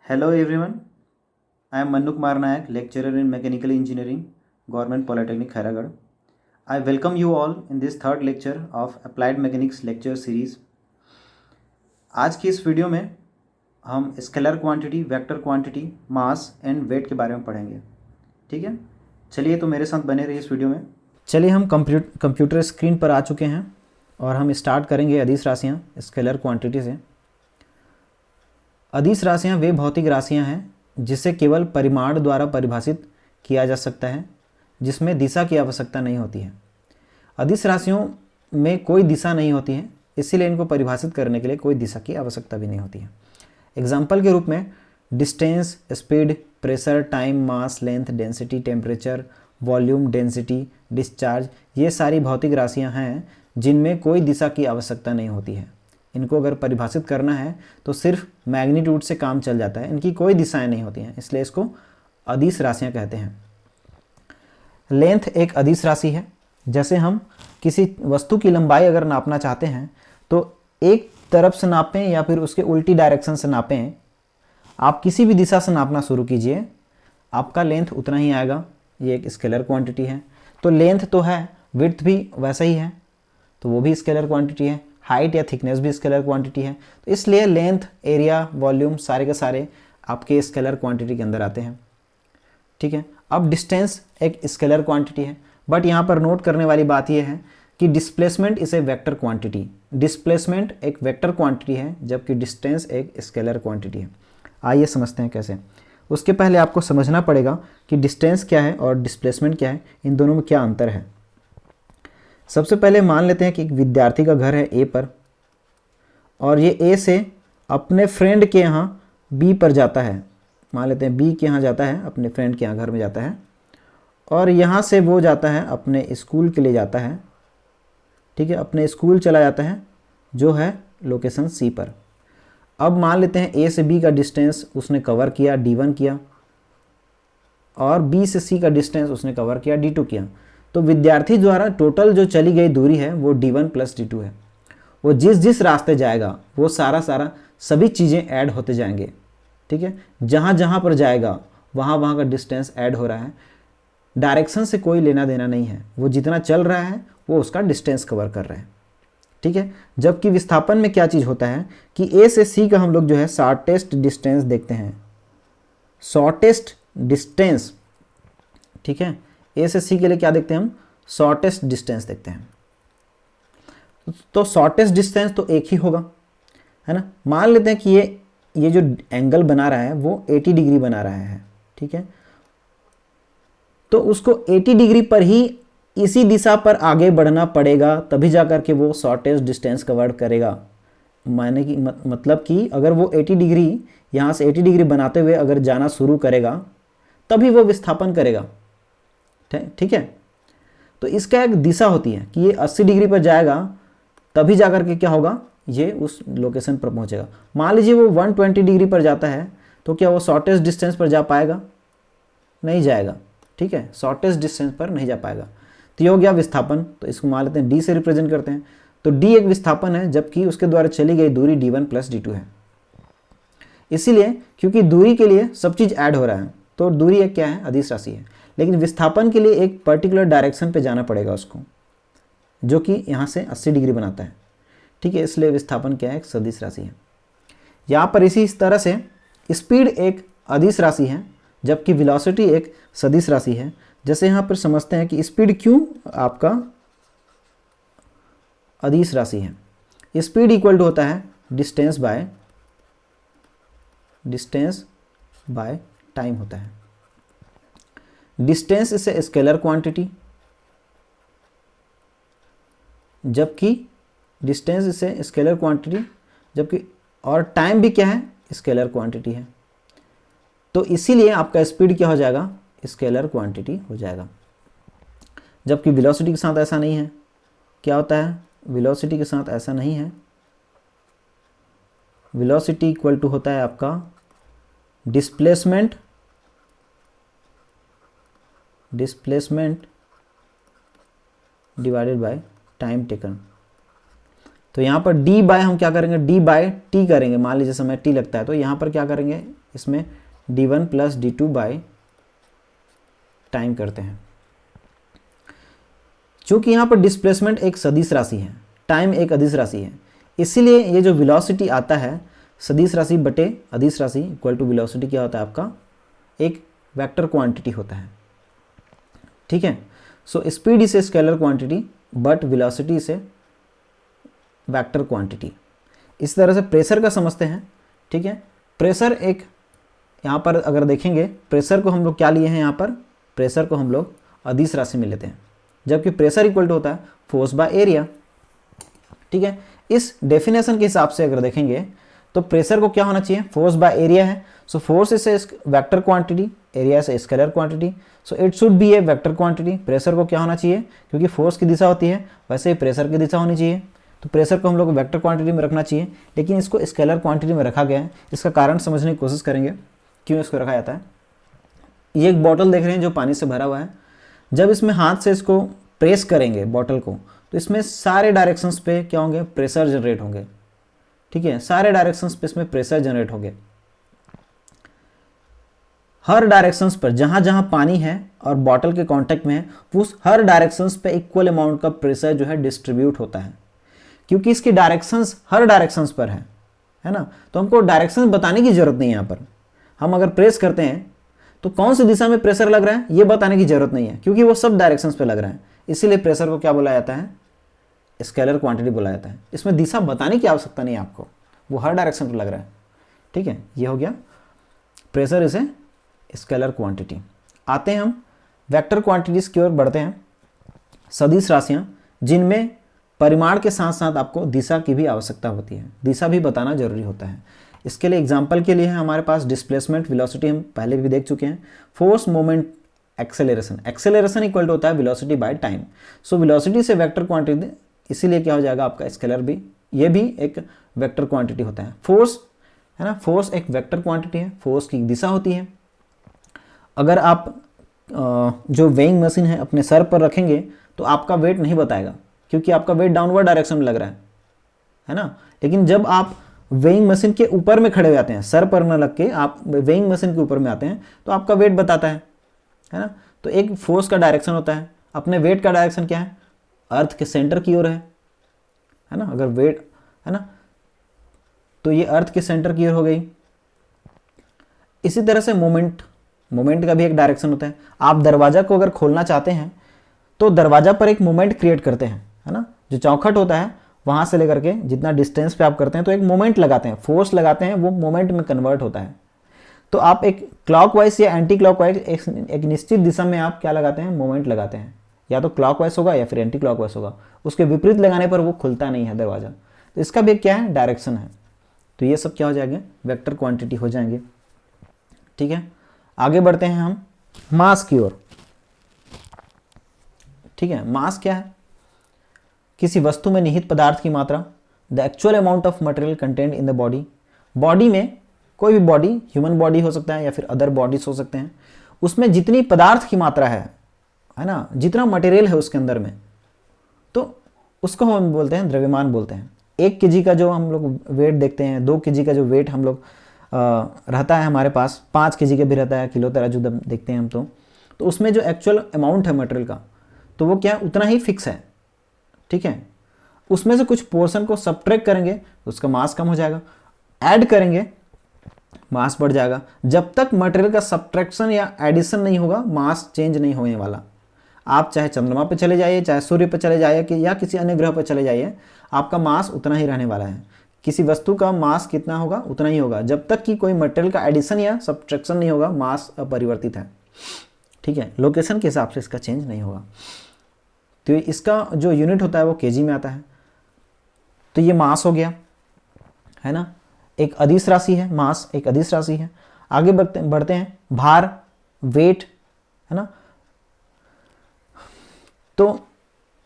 Hello everyone, I am Mannu Kumar Nayak, lecturer in Mechanical Engineering, Government Polytechnic, Khairagad. I welcome you all in this third lecture of Applied Mechanics lecture series. आज की इस video में हम scalar quantity, vector quantity, mass and weight के बारे में पढ़ेंगे। ठीक है, चलिए तो मेरे साथ बने रहिए इस वीडियो में। चलिए हम कंप्यूटर स्क्रीन पर आ चुके हैं और हम स्टार्ट करेंगे अदिश राशियाँ स्केलर क्वांटिटी से। अदिश राशियाँ वे भौतिक राशियाँ हैं जिसे केवल परिमाण द्वारा परिभाषित किया जा सकता है, जिसमें दिशा की आवश्यकता नहीं होती है। अदिश राशियों में कोई दिशा नहीं होती है, इसीलिए इनको परिभाषित करने के लिए कोई दिशा की आवश्यकता भी नहीं होती है। एग्जाम्पल के रूप में distance, speed, pressure, time, mass, length, density, temperature, volume, density, discharge, ये सारी भौतिक राशियाँ हैं जिनमें कोई दिशा की आवश्यकता नहीं होती है। इनको अगर परिभाषित करना है तो सिर्फ मैग्नीट्यूड से काम चल जाता है, इनकी कोई दिशाएं नहीं होती हैं, इसलिए इसको अदिश राशियां कहते हैं। लेंथ एक अदिश राशि है। जैसे हम किसी वस्तु की लंबाई अगर नापना चाहते हैं तो एक तरफ से नापें या फिर उसके उल्टी डायरेक्शन से नापें, आप किसी भी दिशा से नापना शुरू कीजिए, आपका लेंथ उतना ही आएगा। ये एक स्केलर क्वांटिटी है। तो लेंथ तो है, विड्थ भी वैसा ही है, तो वो भी स्केलर क्वांटिटी है। हाइट या थिकनेस भी स्केलर क्वांटिटी है। तो इसलिए लेंथ, एरिया, वॉल्यूम सारे के सारे आपके स्केलर क्वांटिटी के अंदर आते हैं। ठीक है, अब डिस्टेंस एक स्केलर क्वांटिटी है, बट यहाँ पर नोट करने वाली बात यह है कि displacement is a vector quantity. Displacement एक वेक्टर क्वांटिटी है जबकि डिस्टेंस एक स्केलर क्वांटिटी है। आइए समझते हैं कैसे। उसके पहले आपको समझना पड़ेगा कि डिस्टेंस क्या है और डिस्प्लेसमेंट क्या है, इन दोनों में क्या अंतर है। सबसे पहले मान लेते हैं कि एक विद्यार्थी का घर है ए पर और ये ए से अपने फ्रेंड के यहाँ बी पर जाता है। मान लेते हैं बी के यहाँ जाता है, अपने फ्रेंड के यहाँ घर में जाता है, और यहाँ से वो जाता है अपने स्कूल के लिए जाता है। ठीक है, अपने स्कूल चला जाता है जो है लोकेशन सी पर। अब मान लेते हैं ए से बी का डिस्टेंस उसने कवर किया, D1 किया, और बी से सी का डिस्टेंस उसने कवर किया, D2 किया। तो विद्यार्थी द्वारा टोटल जो चली गई दूरी है वो D1 + D2 है। वो जिस जिस रास्ते जाएगा वो सारा सभी चीज़ें ऐड होते जाएंगे। ठीक है, जहाँ जहाँ पर जाएगा वहाँ का डिस्टेंस ऐड हो रहा है। डायरेक्शन से कोई लेना देना नहीं है, वो जितना चल रहा है वो उसका डिस्टेंस कवर कर रहा है। ठीक है, जबकि विस्थापन में क्या चीज़ होता है कि ए से सी का हम लोग जो है शॉर्टेस्ट डिस्टेंस देखते हैं। शॉर्टेस्ट डिस्टेंस, ठीक है, ए से सी के लिए क्या देखते हैं हम? शॉर्टेस्ट डिस्टेंस देखते हैं। तो शॉर्टेस्ट डिस्टेंस तो एक ही होगा, है ना। मान लेते हैं कि ये जो एंगल बना रहा है वो 80 डिग्री बना रहा है। ठीक है, तो उसको 80 डिग्री पर ही इसी दिशा पर आगे बढ़ना पड़ेगा, तभी जाकर के वो शॉर्टेस्ट डिस्टेंस कवर करेगा। माने कि मतलब कि अगर वो 80 डिग्री यहाँ से 80 डिग्री बनाते हुए अगर जाना शुरू करेगा तभी वो विस्थापन करेगा। ठीक है, तो इसका एक दिशा होती है कि ये 80 डिग्री पर जाएगा तभी जाकर के क्या होगा, ये उस लोकेशन पर पहुंचेगा। मान लीजिए वो 120 डिग्री पर जाता है तो क्या वो शॉर्टेस्ट डिस्टेंस पर जा पाएगा? नहीं जाएगा। ठीक है, शॉर्टेस्ट डिस्टेंस पर नहीं जा पाएगा। तो ये हो गया विस्थापन। तो इसको मान लेते हैं डी से रिप्रेजेंट करते हैं। तो डी एक विस्थापन है जबकि उसके द्वारा चली गई दूरी D1 + D2 है। इसीलिए क्योंकि दूरी के लिए सब चीज़ ऐड हो रहा है तो दूरी एक क्या है? अदिश राशि है। लेकिन विस्थापन के लिए एक पर्टिकुलर डायरेक्शन पे जाना पड़ेगा उसको, जो कि यहाँ से 80 डिग्री बनाता है। ठीक है, इसलिए विस्थापन क्या है? एक सदिश राशि है। यहाँ पर इसी तरह से स्पीड एक अदिश राशि है जबकि वेलोसिटी एक सदिश राशि है। जैसे यहाँ पर समझते हैं कि स्पीड क्यों आपका अदिश राशि है। स्पीड इक्वल टू होता है डिस्टेंस बाय टाइम होता है। Distance is a scalar quantity जबकि distance is a scalar quantity जबकि और टाइम भी क्या है? स्केलर क्वांटिटी है। तो इसीलिए आपका स्पीड क्या हो जाएगा? स्केलर क्वांटिटी हो जाएगा। जबकि वेलोसिटी के साथ ऐसा नहीं है। क्या होता है? वेलोसिटी के साथ ऐसा नहीं है। वेलोसिटी इक्वल टू होता है आपका displacement divided by time taken. तो यहाँ पर डी बाय हम क्या करेंगे, डी बाय टी करेंगे। मान लीजिए समय टी लगता है तो यहाँ पर क्या करेंगे, इसमें d1 plus d2 by time करते हैं। चूंकि यहाँ पर डिस्प्लेसमेंट एक सदिश राशि है, टाइम एक अदिश राशि है, इसीलिए ये जो वेलोसिटी आता है सदिश राशि बटे अदिश राशि इक्वल टू वेलोसिटी क्या होता है आपका, एक वेक्टर क्वांटिटी होता है। ठीक है, so speed is a scalar quantity but velocity is a vector quantity. इस तरह से प्रेशर का समझते हैं। ठीक है, प्रेशर एक, यहाँ पर अगर देखेंगे प्रेशर को हम लोग क्या लिए हैं, यहाँ पर प्रेशर को हम लोग अदिश राशि में लेते हैं, जबकि प्रेशर इक्वल टू होता है फोर्स बाय एरिया। ठीक है, इस डेफिनेशन के हिसाब से अगर देखेंगे तो प्रेशर को क्या होना चाहिए, फोर्स बाय एरिया है। So force is a vector quantity, area is a scalar quantity, so it should be A vector quantity. Pressure को क्या होना चाहिए, क्योंकि फोर्स की दिशा होती है वैसे ही प्रेशर की दिशा होनी चाहिए, तो प्रेशर को हम लोग वेक्टर क्वांटिटी में रखना चाहिए, लेकिन इसको स्केलर क्वांटिटी में रखा गया है। इसका कारण समझने की कोशिश करेंगे क्यों इसको रखा जाता है। ये एक बॉटल देख रहे हैं जो पानी से भरा हुआ है, जब इसमें हाथ से इसको प्रेस करेंगे बॉटल को तो इसमें सारे डायरेक्शंस पे क्या होंगे, प्रेशर जनरेट होंगे। ठीक है, सारे डायरेक्शंस पे इसमें प्रेशर जनरेट होंगे। हर डायरेक्शंस पर जहां जहां पानी है और बॉटल के कांटेक्ट में है, उस हर डायरेक्शंस पे इक्वल अमाउंट का प्रेशर जो है डिस्ट्रीब्यूट होता है, क्योंकि इसकी डायरेक्शंस हर डायरेक्शंस पर है ना। तो हमको डायरेक्शंस बताने की जरूरत नहीं है। यहाँ पर हम अगर प्रेस करते हैं तो कौन सी दिशा में प्रेशर लग रहा है ये बताने की जरूरत नहीं है, क्योंकि वो सब डायरेक्शंस पे लग रहा है। इसीलिए प्रेशर को क्या बोला जाता है, स्केलर क्वांटिटी बोला जाता है। इसमें दिशा बताने की आवश्यकता नहीं है आपको, वो हर डायरेक्शन पर लग रहा है। ठीक है, ये हो गया pressure is a scalar quantity. आते हैं हम वेक्टर क्वांटिटीज की ओर बढ़ते हैं। सदिश राशियां जिनमें परिमाण के साथ साथ आपको दिशा की भी आवश्यकता होती है, दिशा भी बताना जरूरी होता है। इसके लिए एग्जाम्पल के लिए है हमारे पास डिस्प्लेसमेंट, वेलोसिटी हम पहले भी देख चुके हैं। Force, moment, acceleration. Acceleration equal to होता है velocity by time. So velocity से वेक्टर क्वांटिटी, इसीलिए क्या हो जाएगा आपका स्केलर भी, ये भी एक वेक्टर क्वांटिटी होता है। फोर्स है ना, फोर्स एक वेक्टर क्वांटिटी है, फोर्स की दिशा होती है। अगर आप जो वेइंग मशीन है अपने सर पर रखेंगे तो आपका वेट नहीं बताएगा, क्योंकि आपका वेट डाउनवर्ड डायरेक्शन में लग रहा है ना। लेकिन जब आप वेइंग मशीन के ऊपर में खड़े हो जाते हैं, सर पर न लग के आप वेइंग मशीन के ऊपर में आते हैं, तो आपका वेट बताता है ना। तो एक फोर्स का डायरेक्शन होता है, अपने वेट का डायरेक्शन क्या है, अर्थ के सेंटर की ओर है ना। अगर वेट है ना तो ये अर्थ के सेंटर की ओर हो गई। इसी तरह से मोमेंट, मोमेंट का भी एक डायरेक्शन होता है। आप दरवाजा को अगर खोलना चाहते हैं तो दरवाजा पर एक मोमेंट क्रिएट करते हैं, है ना। जो चौखट होता है वहां से लेकर के जितना डिस्टेंस पे आप करते हैं तो एक मोमेंट लगाते हैं, फोर्स लगाते हैं, वो मोमेंट में कन्वर्ट होता है। तो आप एक क्लॉकवाइज या एंटी क्लॉकवाइज एक निश्चित दिशा में आप क्या लगाते हैं, मोमेंट लगाते हैं। या तो क्लॉकवाइज होगा या फिर एंटी क्लॉकवाइज होगा, उसके विपरीत लगाने पर वो खुलता नहीं है दरवाजा। तो इसका भी क्या है, डायरेक्शन है। तो ये सब क्या हो जाएंगे, वेक्टर क्वांटिटी हो जाएंगे। ठीक है, आगे बढ़ते हैं हम मास की ओर। ठीक है, मास क्या है, किसी वस्तु में निहित पदार्थ की मात्रा, the actual amount of material content in the body. Body में कोई भी बॉडी, ह्यूमन बॉडी हो सकता है या फिर अदर बॉडीज हो सकते हैं, उसमें जितनी पदार्थ की मात्रा है ना, जितना मटेरियल है उसके अंदर में, तो उसको हम बोलते हैं द्रव्यमान बोलते हैं। 1 kg का जो हम लोग वेट देखते हैं, 2 kg का जो वेट हम लोग रहता है हमारे पास, 5 kg का भी रहता है, किलो तराजू देखते हैं हम तो उसमें जो एक्चुअल अमाउंट है मटेरियल का, तो वो क्या उतना ही फिक्स है। ठीक है, उसमें से कुछ पोर्शन को सब्ट्रैक्ट करेंगे तो उसका मास कम हो जाएगा, ऐड करेंगे मास बढ़ जाएगा। जब तक मटेरियल का सब्ट्रैक्शन या एडिशन नहीं होगा, मास चेंज नहीं होने वाला। आप चाहे चंद्रमा पे चले जाइए, चाहे सूर्य पे चले जाइए कि या किसी अन्य ग्रह पर चले जाइए, आपका मास उतना ही रहने वाला है। किसी वस्तु का मास कितना होगा, उतना ही होगा। जब तक कि कोई मटेरियल का एडिशन या सब्ट्रैक्शन नहीं होगा, मास अपरिवर्तित है। ठीक है, लोकेशन के हिसाब से इसका चेंज नहीं होगा। तो इसका जो यूनिट होता है वो केजी में आता है। तो ये मास हो गया, है ना, एक अदिश राशि है, मास एक अदिश राशि है। आगे बढ़ते हैं, भार, वेट, है ना। तो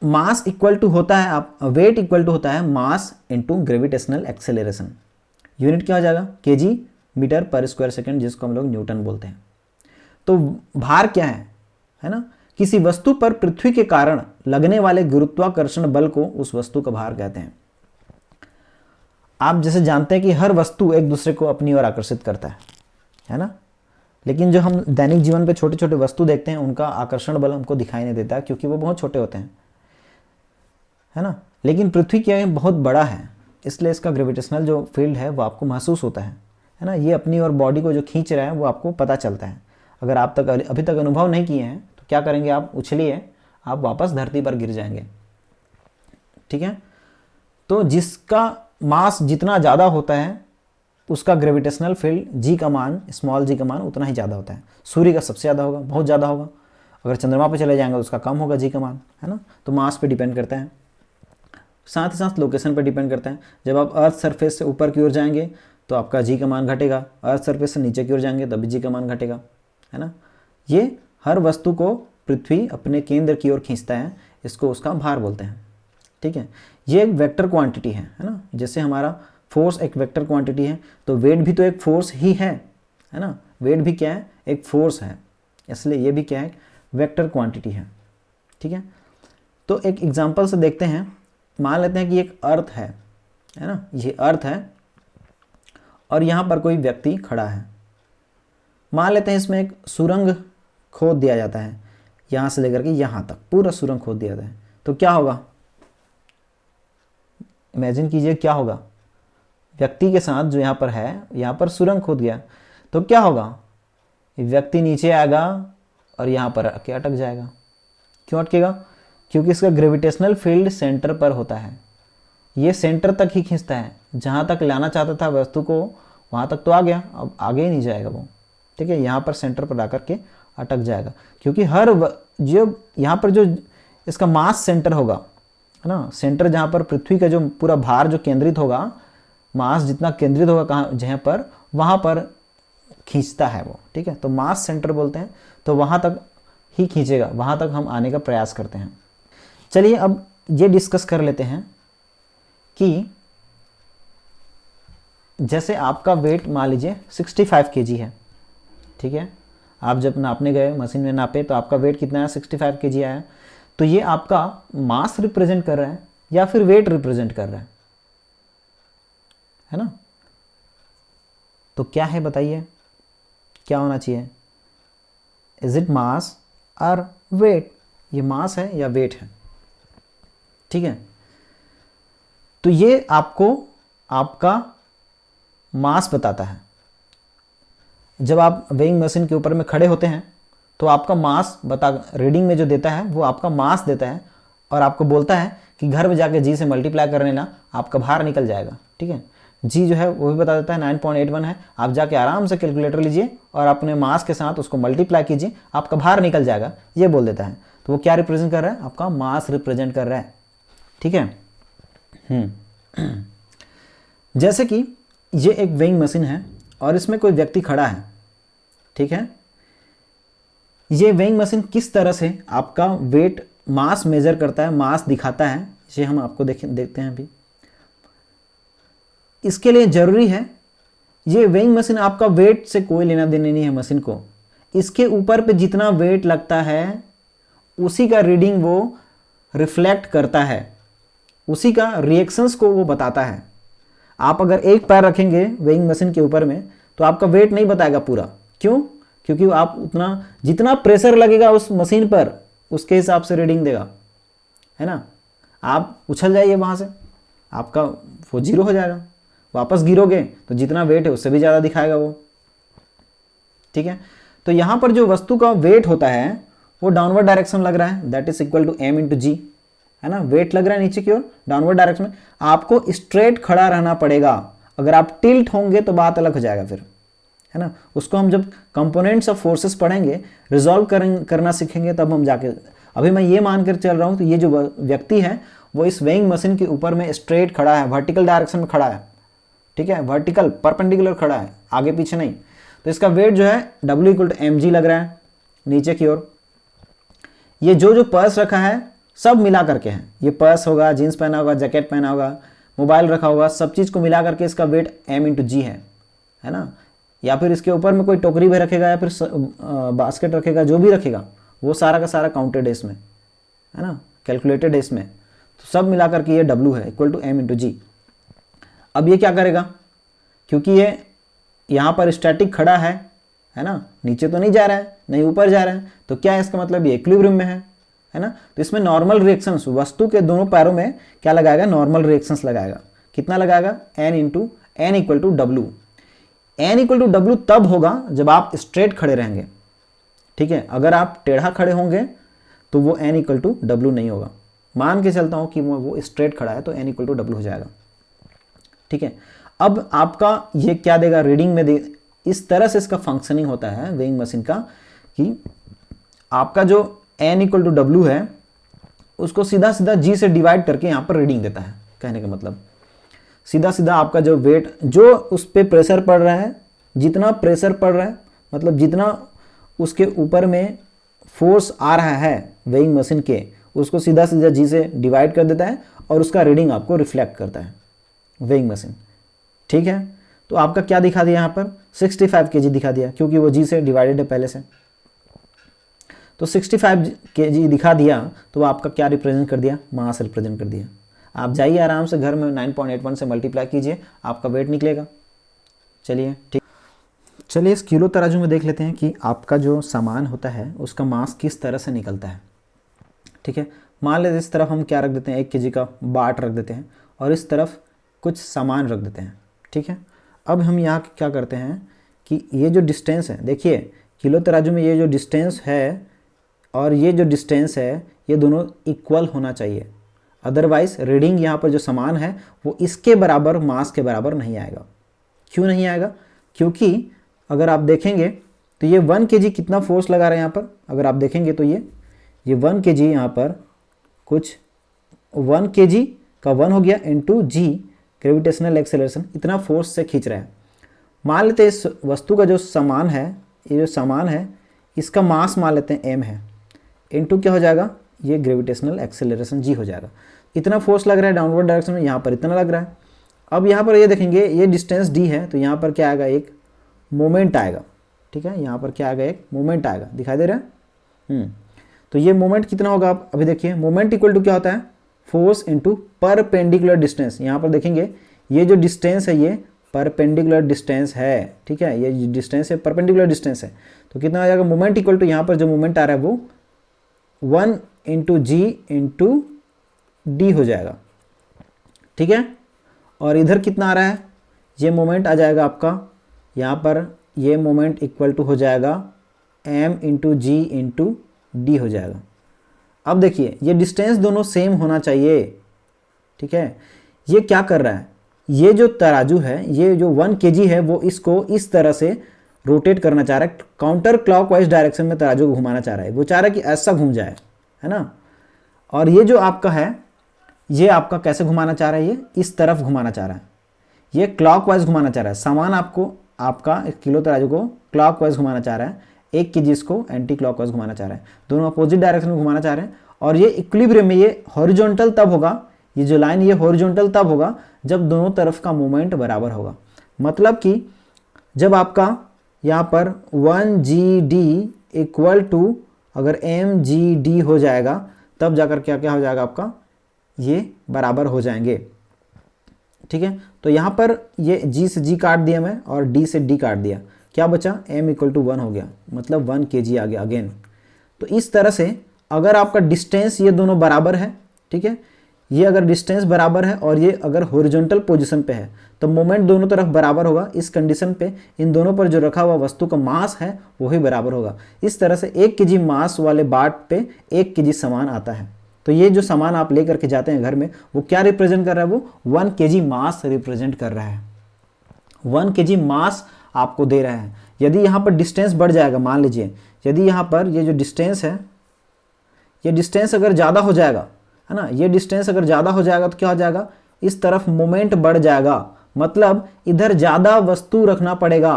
मास इक्वल टू होता है, आप वेट इक्वल टू होता है mass into gravitational acceleration. Unit क्या हो जाएगा, केजी मीटर पर स्क्वायर सेकंड, जिसको हम लोग न्यूटन बोलते हैं। तो भार क्या है ना, किसी वस्तु पर पृथ्वी के कारण लगने वाले गुरुत्वाकर्षण बल को उस वस्तु का भार कहते हैं। आप जैसे जानते हैं कि हर वस्तु एक दूसरे को अपनी ओर आकर्षित करता है ना। लेकिन जो हम दैनिक जीवन पे छोटे छोटे वस्तु देखते हैं उनका आकर्षण बल हमको दिखाई नहीं देता क्योंकि वो बहुत छोटे होते हैं, है ना। लेकिन पृथ्वी क्या है, बहुत बड़ा है, इसलिए इसका ग्रेविटेशनल जो फील्ड है वो आपको महसूस होता है ना। ये अपनी और बॉडी को जो खींच रहा है वो आपको पता चलता है। अगर आप अभी तक अनुभव नहीं किए हैं तो क्या करेंगे, आप उछलिए, आप वापस धरती पर गिर जाएंगे, ठीक है। तो जिसका मास जितना ज़्यादा होता है उसका ग्रेविटेशनल फील्ड जी का मान, स्मॉल जी का मान उतना ही ज़्यादा होता है। सूर्य का सबसे ज़्यादा होगा, बहुत ज़्यादा होगा। अगर चंद्रमा पे चले जाएंगे तो उसका कम होगा जी का मान, है ना। तो मास पे डिपेंड करता है, साथ ही साथ लोकेशन पर डिपेंड करता है। जब आप अर्थ सरफेस से ऊपर की ओर जाएंगे तो आपका जी का मान घटेगा, अर्थ सरफेस से नीचे की ओर जाएंगे तब भी जी का मान घटेगा, है ना। ये हर वस्तु को पृथ्वी अपने केंद्र की ओर खींचता है, इसको उसका भार बोलते हैं, ठीक है। ये एक वेक्टर क्वांटिटी है ना। जैसे हमारा फोर्स एक वेक्टर क्वांटिटी है तो वेट भी तो एक फोर्स ही है ना। वेट भी क्या है, एक फोर्स है, इसलिए ये भी क्या है, वेक्टर क्वांटिटी है, ठीक है। तो एक एग्जांपल से देखते हैं। मान लेते हैं कि एक अर्थ है ना, ये अर्थ है और यहाँ पर कोई व्यक्ति खड़ा है। मान लेते हैं इसमें एक सुरंग खोद दिया जाता है, यहाँ से लेकर के यहाँ तक पूरा सुरंग खोद दिया जाता है। तो क्या होगा, इमेजिन कीजिए क्या होगा। व्यक्ति के साथ जो यहाँ पर है, यहाँ पर सुरंग खोद गया तो क्या होगा, व्यक्ति नीचे आएगा और यहाँ पर आके अटक जाएगा। क्यों अटकेगा, क्योंकि इसका ग्रेविटेशनल फील्ड सेंटर पर होता है। ये सेंटर तक ही खींचता है, जहाँ तक लाना चाहता था वस्तु को वहाँ तक तो आ गया, अब आगे ही नहीं जाएगा वो, ठीक है। यहाँ पर सेंटर पर आकर के अटक जाएगा क्योंकि जो यहाँ पर जो इसका मास सेंटर होगा, है ना, सेंटर जहाँ पर पृथ्वी का जो पूरा भार जो केंद्रित होगा, मास जितना केंद्रित होगा कहाँ, जहाँ पर, वहाँ पर खींचता है वो, ठीक है। तो मास सेंटर बोलते हैं, तो वहाँ तक ही खींचेगा, वहाँ तक हम आने का प्रयास करते हैं। चलिए अब ये डिस्कस कर लेते हैं कि जैसे आपका वेट मान लीजिए 65 kg है, ठीक है। आप जब नापने गए, मशीन में नापे तो आपका वेट कितना है, 65 kg आया। तो ये आपका मास रिप्रेजेंट कर रहा है या फिर वेट रिप्रेजेंट कर रहा है ना। तो क्या है बताइए, क्या होना चाहिए, इज इट मास और वेट। ये मास है या वेट है, ठीक है। तो ये आपको आपका मास बताता है। जब आप वेइंग मशीन के ऊपर में खड़े होते हैं तो आपका मास रीडिंग में जो देता है वो आपका मास देता है और आपको बोलता है कि घर में जाके जी से मल्टीप्लाई करने ना, आपका भार निकल जाएगा, ठीक है। जी जो है वो भी बता देता है 9.81 है, आप जाके आराम से कैलकुलेटर लीजिए और अपने मास के साथ उसको मल्टीप्लाई कीजिए, आपका भार निकल जाएगा, ये बोल देता है। तो वो क्या रिप्रेजेंट कर रहा है, आपका मास रिप्रेजेंट कर रहा है, ठीक है। जैसे कि ये एक वेइंग मशीन है और इसमें कोई व्यक्ति खड़ा है, ठीक है। ये वेइंग मशीन किस तरह से आपका वेट मास मेजर करता है, मास दिखाता है, ये हम आपको देखते हैं अभी। इसके लिए जरूरी है, ये वेइंग मशीन आपका वेट से कोई लेना देना नहीं है मशीन को। इसके ऊपर पे जितना वेट लगता है उसी का रीडिंग वो रिफ्लेक्ट करता है, उसी का रिएक्शंस को वो बताता है। आप अगर एक पैर रखेंगे वेइंग मशीन के ऊपर में तो आपका वेट नहीं बताएगा पूरा। क्यों, क्योंकि आप उतना जितना प्रेशर लगेगा उस मशीन पर उसके हिसाब से रीडिंग देगा, है ना। आप उछल जाइए वहाँ से, आपका वो जीरो हो जाएगा, वापस गिरोगे तो जितना वेट है उससे भी ज़्यादा दिखाएगा वो, ठीक है। तो यहाँ पर जो वस्तु का वेट होता है वो डाउनवर्ड डायरेक्शन लग रहा है, that is equal to m into g, है ना। वेट लग रहा है नीचे की ओर डाउनवर्ड डायरेक्शन में, आपको स्ट्रेट खड़ा रहना पड़ेगा। अगर आप टिल्ट होंगे तो बात अलग हो जाएगा फिर, है ना। उसको हम जब कंपोनेंट्स ऑफ फोर्सेस पढ़ेंगे, रिजॉल्व करना सीखेंगे, तब हम जाके, अभी मैं ये मानकर चल रहा हूँ तो ये जो व्यक्ति है वो इस वेइंग मशीन के ऊपर में स्ट्रेट खड़ा है, वर्टिकल डायरेक्शन में खड़ा है, ठीक है, वर्टिकल परपेंडिकुलर खड़ा है, आगे पीछे नहीं। तो इसका वेट जो है W इक्वल टू mg लग रहा है नीचे की ओर। ये जो पर्स रखा है सब मिला करके है, ये पर्स होगा, जीन्स पहना होगा, जैकेट पहना होगा, मोबाइल रखा होगा, सब चीज़ को मिला करके इसका वेट m इंटू जी है ना। या फिर इसके ऊपर में कोई टोकरी भी रखेगा या फिर बास्केट रखेगा, जो भी रखेगा वो सारा का सारा काउंटेड है इसमें, है ना, कैलकुलेटेड है इसमें। तो सब मिला करके ये W है इक्वल टू m इंटू जी। अब ये क्या करेगा, क्योंकि ये यहाँ पर स्टैटिक खड़ा है ना, नीचे तो नहीं जा रहा है, नहीं ऊपर जा रहा है, तो क्या है इसका मतलब ये इक्विलिब्रियम में है ना। तो इसमें नॉर्मल रिएक्शंस, वस्तु के दोनों पैरों में क्या लगाएगा, नॉर्मल रिएक्शंस लगाएगा। कितना लगाएगा, n into N equal to W. N equal to W तब होगा जब आप स्ट्रेट खड़े रहेंगे, ठीक है। अगर आप टेढ़ा खड़े होंगे तो वो n इक्वल टू डब्ल्यू नहीं होगा। मान के चलता हूँ कि वो स्ट्रेट खड़ा है तो n इक्वल टू डब्ल्यू हो जाएगा, ठीक है। अब आपका ये क्या देगा, रीडिंग में दे, इस तरह से इसका फंक्शनिंग होता है वेइंग मशीन का कि आपका जो n इक्वल टू डब्ल्यू है उसको सीधा सीधा g से डिवाइड करके यहाँ पर रीडिंग देता है। कहने का मतलब सीधा सीधा आपका जो वेट, जो उस पर प्रेशर पड़ रहा है, जितना प्रेशर पड़ रहा है, मतलब जितना उसके ऊपर में फोर्स आ रहा है वेइंग मशीन के, उसको सीधा सीधा जी से डिवाइड कर देता है और उसका रीडिंग आपको रिफ्लेक्ट करता है वेइंग मशीन, ठीक है। तो आपका क्या दिखा दिया यहाँ पर, 65 kg दिखा दिया, क्योंकि वो जी से डिवाइडेड है पहले से। तो 65 kg दिखा दिया तो वो आपका क्या रिप्रेजेंट कर दिया, मास रिप्रेजेंट कर दिया। आप जाइए आराम से घर में 9.81 से मल्टीप्लाई कीजिए, आपका वेट निकलेगा। चलिए ठीक, चलिए इस किलो तराजू में देख लेते हैं कि आपका जो सामान होता है उसका मास किस तरह से निकलता है, ठीक है। मान लेते इस तरफ हम क्या रख देते हैं, 1 kg का बाट रख देते हैं और इस तरफ कुछ सामान रख देते हैं, ठीक है। अब हम यहाँ क्या करते हैं कि ये जो डिस्टेंस है, देखिए किलो तराजू में ये जो डिस्टेंस है और ये जो डिस्टेंस है ये दोनों इक्वल होना चाहिए, अदरवाइज रीडिंग यहाँ पर जो सामान है वो इसके बराबर, मास के बराबर नहीं आएगा। क्यों नहीं आएगा, क्योंकि अगर आप देखेंगे तो ये 1 kg कितना फोर्स लगा रहा है यहाँ पर, अगर आप देखेंगे तो ये 1 kg यहाँ पर कुछ 1 kg का 1 हो गया इंटू जी ग्रेविटेशनल एक्सेलरेशन, इतना फोर्स से खींच रहा है। मान लेते हैं इस वस्तु का जो सामान है, ये जो सामान है इसका मास मान लेते हैं m है, इंटू क्या हो जाएगा, ये ग्रेविटेशनल एक्सेलरेशन g हो जाएगा। इतना फोर्स लग रहा है डाउनवर्ड डायरेक्शन में, यहाँ पर इतना लग रहा है। अब यहाँ पर ये देखेंगे ये डिस्टेंस d है तो यहाँ पर क्या आएगा, एक मोमेंट आएगा, ठीक है। यहाँ पर क्या आएगा, एक मोमेंट आएगा, दिखाई दे रहा है। तो ये मोमेंट कितना होगा, आप अभी देखिए मोमेंट इक्वल टू क्या होता है, फोर्स इंटू परपेंडिकुलर डिस्टेंस। यहाँ पर देखेंगे ये जो डिस्टेंस है ये परपेंडिकुलर डिस्टेंस है, ठीक है। ये डिस्टेंस है परपेंडिकुलर डिस्टेंस है, तो कितना आ जाएगा, मोमेंट इक्वल टू यहाँ पर जो मोमेंट आ रहा है वो 1 इंटू जी इंटू डी हो जाएगा, ठीक है। और इधर कितना आ रहा है, ये मोमेंट आ जाएगा आपका यहाँ पर, ये मोमेंट इक्वल टू हो जाएगा m इंटू जी इंटू डी हो जाएगा। अब देखिए ये डिस्टेंस दोनों सेम होना चाहिए, ठीक है। ये क्या कर रहा है, ये जो तराजू है, ये जो 1 kg है वो इसको इस तरह से रोटेट करना चाह रहा है, काउंटर क्लॉकवाइज डायरेक्शन में तराजू को घुमाना चाह रहा है। वो चाह रहा है कि ऐसा घूम जाए, है ना। और ये जो आपका है ये आपका कैसे घुमाना चाह रहा है, ये इस तरफ घुमाना चाह रहा है, ये क्लॉकवाइज घुमाना चाह रहा है। सामान आपको, आपका किलो तराजू को क्लॉकवाइज घुमाना चाह रहा है, 1 kg इसको एंटी क्लॉकवाइज घुमाना चाह रहा है, दोनों अपोजिट डायरेक्शन में घुमाना चाह रहे हैं। और ये इक्विलिब्रियम में ये हॉरिजॉन्टल तब होगा, ये जो लाइन ये हॉरिजॉन्टल तब होगा जब दोनों तरफ का मोमेंट बराबर होगा। मतलब कि जब आपका यहाँ पर 1GD इक्वल टू अगर mgd हो जाएगा तब जाकर क्या क्या हो जाएगा, आपका ये बराबर हो जाएंगे, ठीक है। तो यहाँ पर ये g से g काट दिया मैं और d से d काट दिया, क्या बचा, m इक्वल टू 1 हो गया, मतलब 1 kg आ गया अगेन। तो इस तरह से अगर आपका डिस्टेंस ये दोनों बराबर है, ठीक है, ये अगर डिस्टेंस बराबर है और ये अगर हॉरिजॉन्टल पोजीशन पे है तो मोमेंट दोनों तरफ बराबर होगा। इस कंडीशन पे इन दोनों पर जो रखा हुआ वस्तु का मास है वही बराबर होगा। इस तरह से 1 kg मास वाले बाट पे 1 kg सामान आता है। तो ये जो सामान आप लेकर के जाते हैं घर में वो क्या रिप्रेजेंट कर रहा है, वो 1 kg मास रिप्रेजेंट कर रहा है। 1 kg मास आपको दे रहा है। यदि यहाँ पर डिस्टेंस बढ़ जाएगा, मान लीजिए यदि यहाँ पर ये जो डिस्टेंस है, ये डिस्टेंस अगर ज़्यादा हो जाएगा, है ना, ये डिस्टेंस अगर ज़्यादा हो जाएगा तो क्या हो जाएगा, इस तरफ मोमेंट बढ़ जाएगा, मतलब इधर ज़्यादा वस्तु रखना पड़ेगा,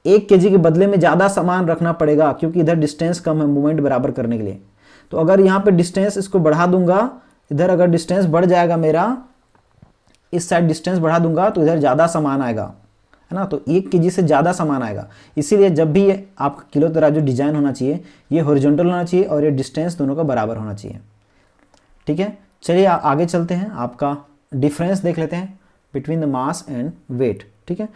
1 kg के बदले में ज़्यादा सामान रखना पड़ेगा, क्योंकि इधर डिस्टेंस कम है मोमेंट बराबर करने के लिए। तो अगर यहाँ पे डिस्टेंस इसको बढ़ा दूंगा, इधर अगर डिस्टेंस बढ़ जाएगा मेरा, इस साइड डिस्टेंस बढ़ा दूंगा तो इधर ज़्यादा सामान आएगा, है ना। तो 1 kg से ज़्यादा सामान आएगा। इसीलिए जब भी ये आपका किलो तराजू डिजाइन होना चाहिए ये हॉरिजॉन्टल होना चाहिए और ये डिस्टेंस दोनों का बराबर होना चाहिए, ठीक है। चलिए आगे चलते हैं, आपका डिफरेंस देख लेते हैं। Between the mass and weight, ठीक है।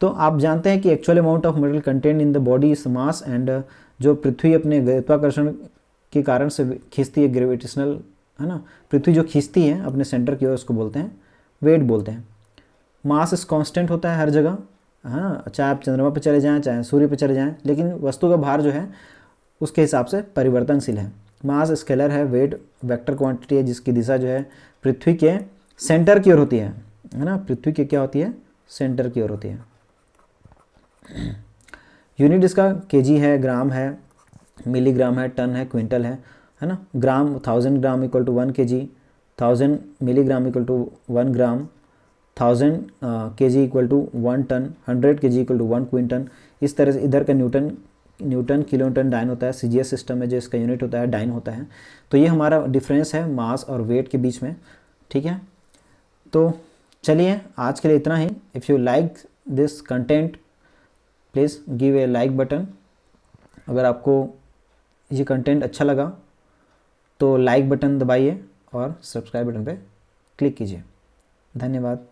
तो आप जानते हैं कि actual amount of material content in the body is mass and जो पृथ्वी अपने गुरुत्वाकर्षण के कारण से खींचती है, ग्रेविटेशनल, है ना, पृथ्वी जो खींचती है अपने सेंटर की ओर, उसको बोलते हैं वेट बोलते हैं। मास इस कांस्टेंट होता है हर जगह, है ना, चाहे आप चंद्रमा पर चले जाएं चाहे सूर्य पर चले जाएं, लेकिन वस्तु का भार जो है उसके हिसाब से परिवर्तनशील है। मास स्केलर है, वेट वेक्टर क्वांटिटी है जिसकी दिशा जो है पृथ्वी के सेंटर की ओर होती है ना, पृथ्वी की क्या होती है, सेंटर की ओर होती है। यूनिट इसका केजी है, ग्राम है, मिलीग्राम है, टन है, क्विंटल है ना। Gram 1000 gram equal to 1 kg, 1000 milligram equal to 1 gram, 1000 kg equal to 1 ton, 100 kg equal to 1 quintal. इस तरह से इधर का न्यूटन किलोन्यूटन डाइन होता है, सीजीएस सिस्टम में जो इसका यूनिट होता है डाइन होता है। तो ये हमारा डिफरेंस है मास और वेट के बीच में, ठीक है। तो चलिए आज के लिए इतना ही। If you like this content please give a like button. अगर आपको ये कंटेंट अच्छा लगा तो लाइक बटन दबाइए और सब्सक्राइब बटन पे क्लिक कीजिए। धन्यवाद।